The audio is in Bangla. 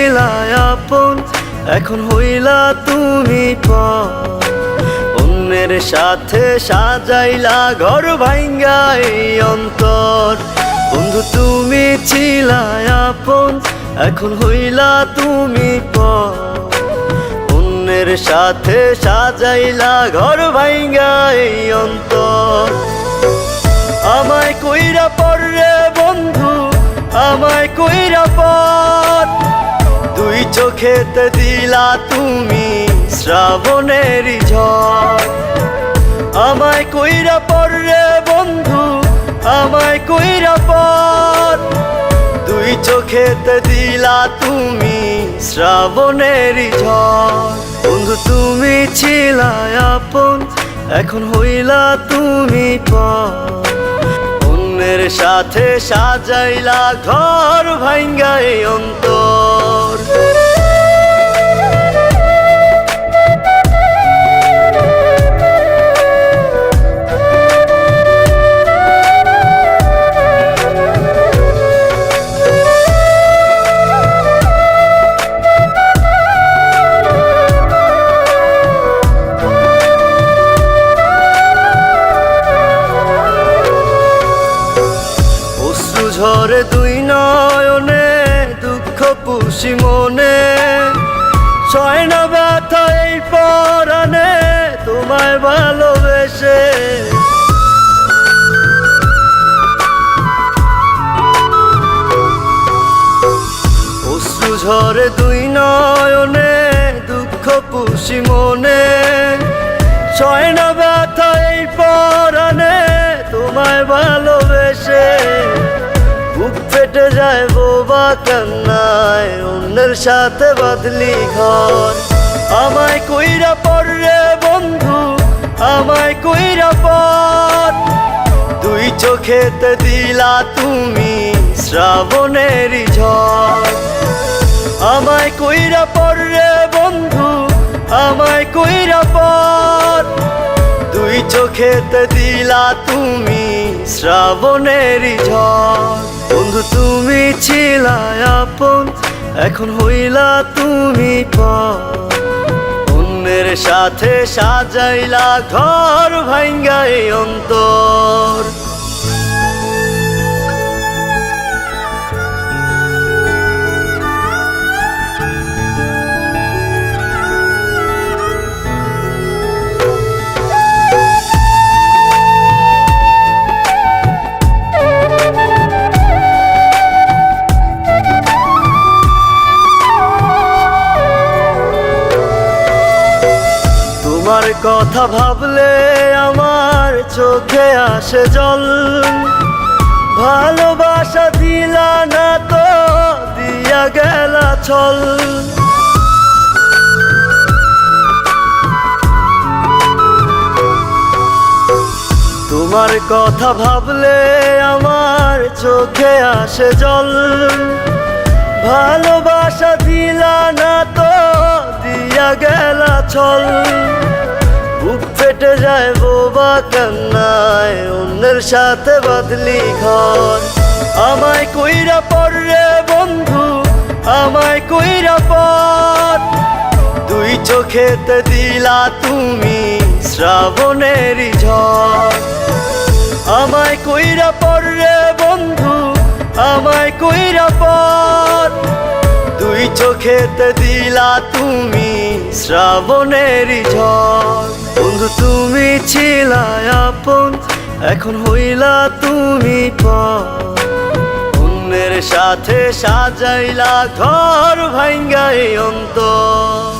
ছিলা আপন, এখন হইলা তুমি পর। অন্যের সাথে সাজাইলা ঘর ভাঙ্গা এই অন্তর। বন্ধু তুমি ছিলা আপন, এখন হইলা তুমি পর। অন্যের সাথে সাজাইলা ঘর ভাঙ্গা এই অন্তর। আমায় কইরা পর রে বন্ধু, আমায় কইরা পর। দুই চোখেতে দিলা তুমি শ্রাবণের ঝড়। আমায় কইরা পর রে বন্ধু, আমায় কইরা পর। দুই চোখেতে দিলা তুমি শ্রাবণের ঝড়। বন্ধু তুমি ছিলা আপন, এখন হইলা তুমি পর। অন্যের সাথে সাজাইলা ঘর ভাঙ্গা এই অন্তর। ঝরে দুই নয়নে দুঃখ পুষি মনে, সয় না ব্যথা এই পরাণে তোমায় ভালোবেসে। অশ্রু ঝরে দুই নয়নে দুঃখ পুষি মনে, সয় না ব্যথা এই পরাণে তোমায় ভালোবেসে। বুক ফেটে যায় বোবা কান্নায়, অন্যের সাথে বাঁধলি ঘর। আমায় কইরা পর রে বন্ধু, আমায় কইরা পর। দুই চোখেতে দিলা তুমি শ্রাবণের ঝড়। আমায় কইরা পর রে বন্ধু, আমায় কইরা পর। দুই চোখেতে দিলা তুমি শ্রাবণের ঝড়। বন্ধু তুমি ছিলা আপন, এখন হইলা তুমি পর। অন্যের সাথে সাজাইলা ঘর ভাঙ্গা এই অন্তর। তোমার কথা ভাবলে আমার চোখে আসে জল। ভালোবাসা দিলা না তো দিয়া গেলা ছল। তোমার কথা ভাবলে আমার চোখে আসে জল। ভালোবাসা দিলা না তো দিয়া গেলা ছল। বুক ফেটে যায় বোবা কান্নায়, অন্যের সাথে বাঁধলি ঘর। আমায় কইরা পর রে বন্ধু, আমায় কইরা পর। দুই চোখেতে দিলা তুমি শ্রাবণের ঝড়। আমায় কইরা পর রে বন্ধু, আমায় কইরা পর। দুই চোখেতে দিলা তুমি শ্রাবণের ঝড়। বন্ধু তুমি ছিলা আপন, এখন হইলা তুমি পর। অন্যের সাথে সাজাইলা ঘর ভাঙ্গা এই অন্তর।